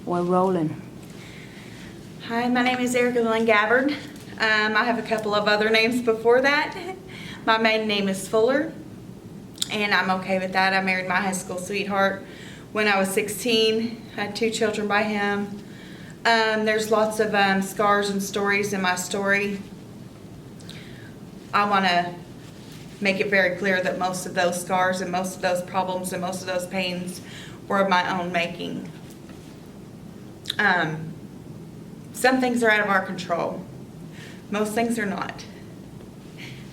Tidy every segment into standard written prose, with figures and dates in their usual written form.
We're rolling. Hi, my name is Erica Lynn Gabbard. I have a couple of other names before that. My maiden name is Fuller, and I'm okay with that. I married my high school sweetheart when I was 16. I had 2 children by him. There's lots of scars and stories in my story. I want to make it very clear that most of those scars and most of those problems and most of those pains were of my own making. Some things are out of our control. Most things are not.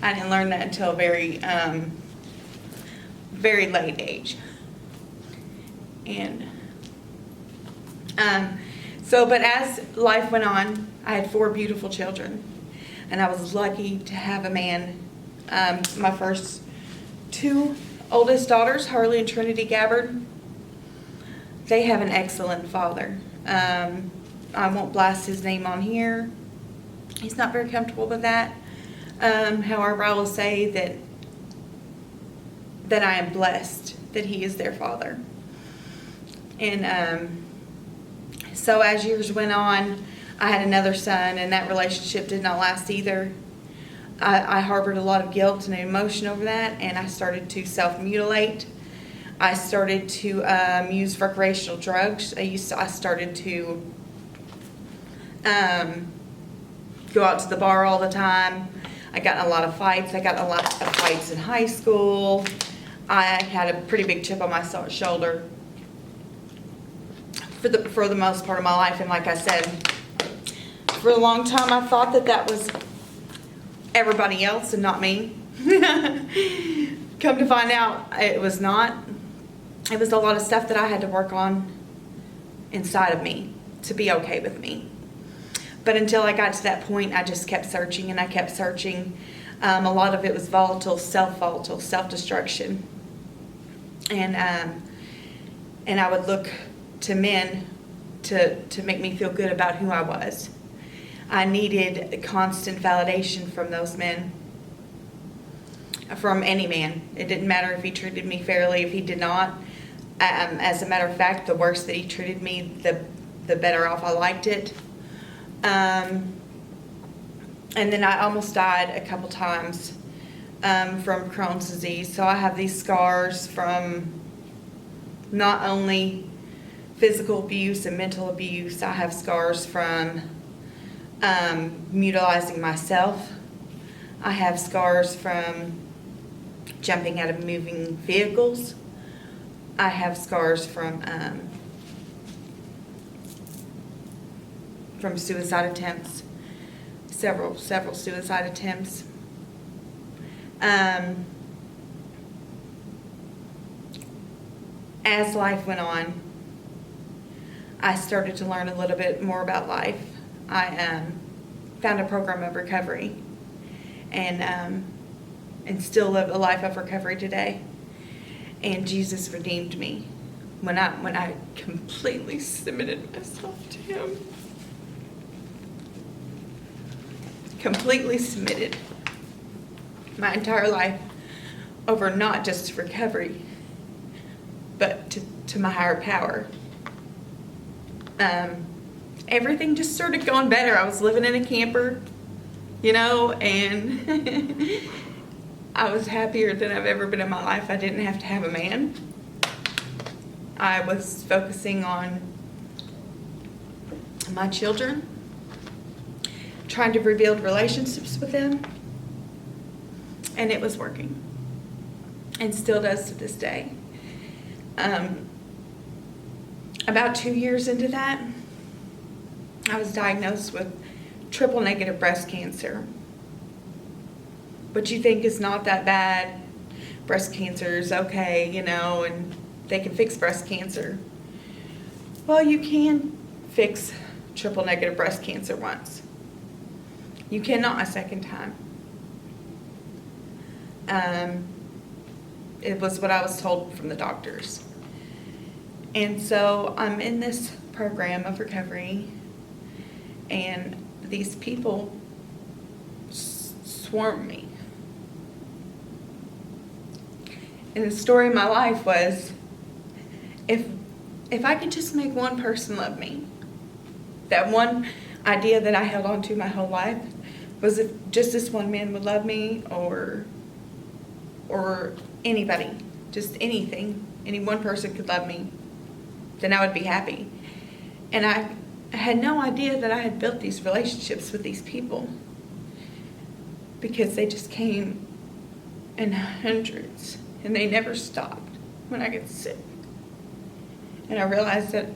I didn't learn that until a very late age. And but as life went on, I had 4 beautiful children, and I was lucky to have a man. My first 2 oldest daughters, Harley and Trinity Gabbard, they have an excellent father. I won't blast his name on here. He's not very comfortable with that. However, I will say that I am blessed that he is their father. And so as years went on, I had another son, and that relationship did not last either. I harbored a lot of guilt and emotion over that, and I started to self-mutilate. I started to use recreational drugs. I started to go out to the bar all the time. I got in a lot of fights. I got in a lot of fights in high school. I had a pretty big chip on my shoulder for the most part of my life. And like I said, for a long time I thought that was everybody else and not me. Come to find out, it was not. It was a lot of stuff that I had to work on inside of me to be okay with me. But until I got to that point, I just kept searching and I kept searching. A lot of it was volatile, self-destruction. And I would look to men to make me feel good about who I was. I needed constant validation from those men, from any man. It didn't matter if he treated me fairly, if he did not. As a matter of fact, the worse that he treated me, the better off I liked it. And then I almost died a couple times from Crohn's disease. So I have these scars from not only physical abuse and mental abuse. I have scars from mutilizing myself. I have scars from jumping out of moving vehicles. I have scars from suicide attempts, several suicide attempts. As life went on, I started to learn a little bit more about life. I found a program of recovery, and still live a life of recovery today. And Jesus redeemed me when I completely submitted myself to Him. Completely submitted my entire life over not just recovery, but to my higher power. Everything just started going better. I was living in a camper, and I was happier than I've ever been in my life. I didn't have to have a man. I was focusing on my children, trying to rebuild relationships with them, and it was working, and still does to this day. About 2 years into that, I was diagnosed with triple negative breast cancer. What you think is not that bad, breast cancer is okay, and they can fix breast cancer. Well, you can fix triple negative breast cancer once. You cannot a second time. It was what I was told from the doctors. And so I'm in this program of recovery, and these people swarm me. And the story of my life was, if if I could just make one person love me, that one idea that I held on to my whole life was if just this one man would love me, or anybody, just anything, any one person could love me, then I would be happy. And I had no idea that I had built these relationships with these people, because they just came in hundreds, and they never stopped when I get sick. And I realized that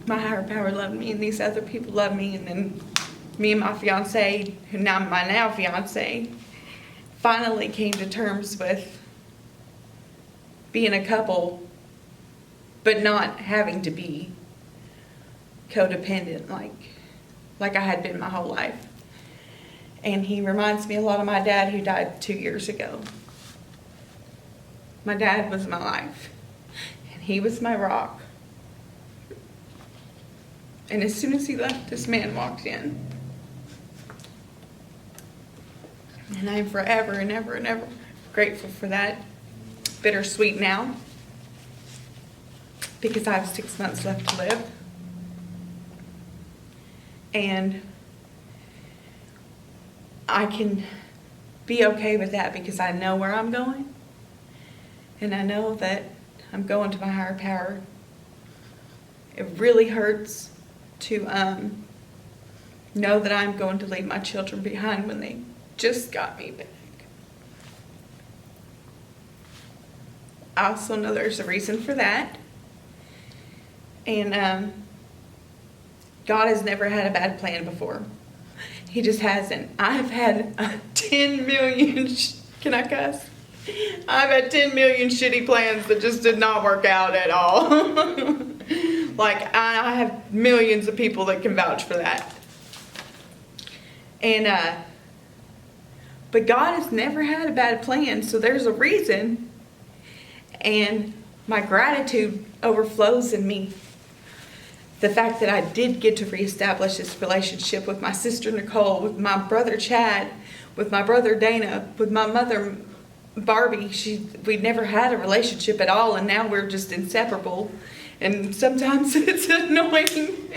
my higher power loved me, and these other people loved me, and then me and my fiance, who now my now fiance, finally came to terms with being a couple, but not having to be codependent like I had been my whole life. And he reminds me a lot of my dad, who died 2 years ago. My dad was my life, and he was my rock. And as soon as he left, this man walked in. And I am forever and ever and ever grateful for that. Bittersweet now, because I have 6 months left to live. And I can be okay with that, because I know where I'm going. And I know that I'm going to my higher power. It really hurts to know that I'm going to leave my children behind when they just got me back. I also know there's a reason for that. And God has never had a bad plan before. He just hasn't. I've had 10 million, can I cuss? I've had 10 million shitty plans that just did not work out at all. Like, I have millions of people that can vouch for that. And, but God has never had a bad plan, so there's a reason. And my gratitude overflows in me. The fact that I did get to reestablish this relationship with my sister Nicole, with my brother Chad, with my brother Dana, with my mother Barbie. We'd never had a relationship at all, and now we're just inseparable. And sometimes it's annoying,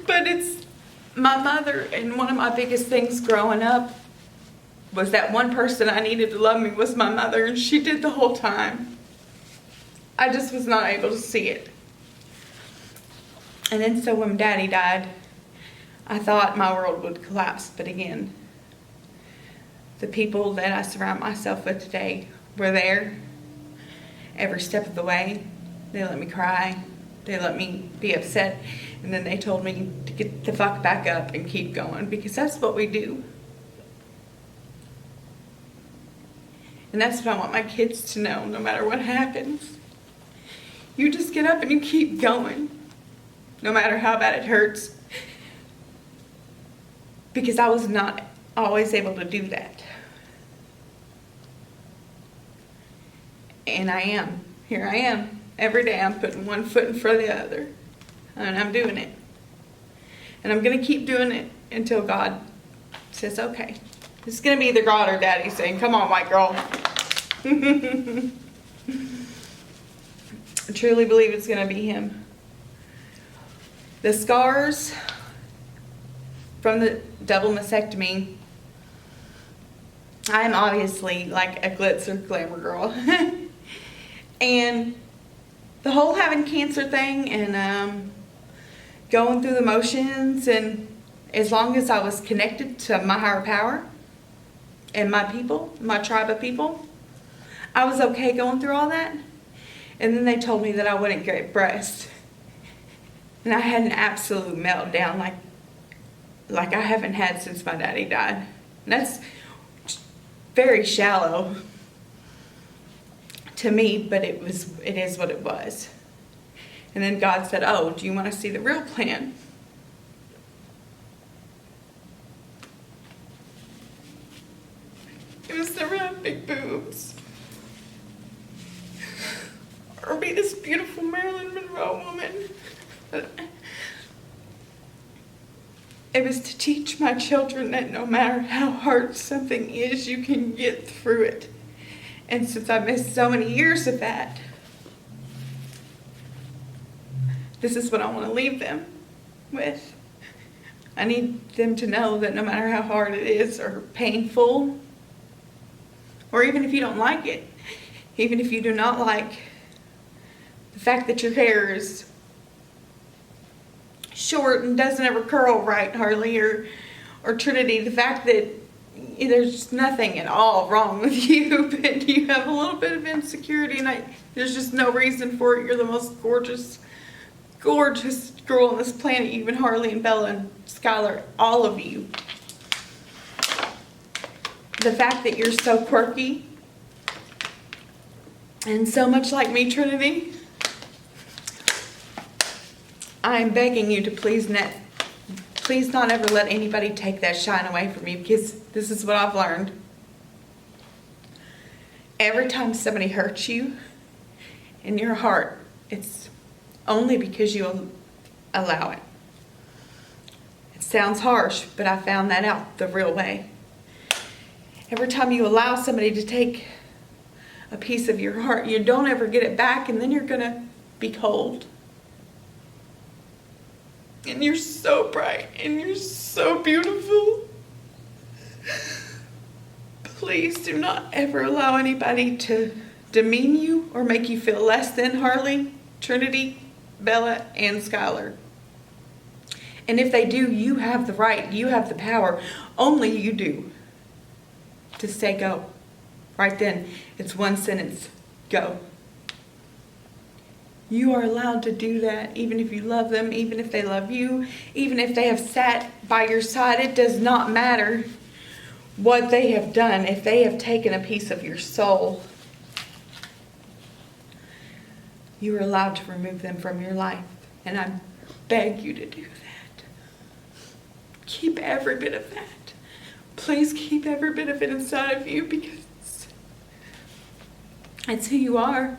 but it's my mother. And one of my biggest things growing up was that one person I needed to love me was my mother, and she did the whole time. I just was not able to see it. And then so when Daddy died, I thought my world would collapse. But again, the people that I surround myself with today were there every step of the way. They let me cry. They let me be upset. And then they told me to get the fuck back up and keep going, because that's what we do. And that's what I want my kids to know, no matter what happens. You just get up and you keep going, no matter how bad it hurts. Because I was not always able to do that. And I am. Here I am. Every day I'm putting one foot in front of the other. And I'm doing it. And I'm going to keep doing it until God says, okay. It's going to be either God or Daddy saying, come on, white girl. I truly believe it's going to be Him. The scars from the double mastectomy, I am obviously like a glitz or glamour girl. And the whole having cancer thing and going through the motions, and as long as I was connected to my higher power and my people, my tribe of people, I was okay going through all that. And then they told me that I wouldn't get breast. And I had an absolute meltdown like I haven't had since my daddy died. And that's very shallow to me, but it is what it was. And then God said, oh, do you want to see the real plan? It was never have big boobs. Or be this beautiful Marilyn Monroe woman. It was to teach my children that no matter how hard something is, you can get through it. And since I missed so many years of that, this is what I want to leave them with. I need them to know that no matter how hard it is or painful, or even if you don't like it, even if you do not like the fact that your hair is short and doesn't ever curl right hardly, or Trinity, the fact that there's just nothing at all wrong with you, but you have a little bit of insecurity, and there's just no reason for it. You're the most gorgeous girl on this planet. Even Harley and Bella and Skylar, all of you. The fact that you're so quirky and so much like me, Trinity, I'm begging you to please not ever let anybody take that shine away from you, because this is what I've learned. Every time somebody hurts you in your heart, it's only because you allow it. It sounds harsh, but I found that out the real way. Every time you allow somebody to take a piece of your heart, you don't ever get it back, and then you're going to be cold. And you're so bright, and you're so beautiful. Please do not ever allow anybody to demean you or make you feel less than Harley, Trinity, Bella, and Skylar. And if they do, you have the right, you have the power, only you do, to say go. Right then, it's one sentence, go. You are allowed to do that, even if you love them, even if they love you, even if they have sat by your side. It does not matter what they have done. If they have taken a piece of your soul, you are allowed to remove them from your life. And I beg you to do that. Keep every bit of that. Please keep every bit of it inside of you, because it's who you are.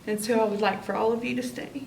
And so I would like for all of you to stay.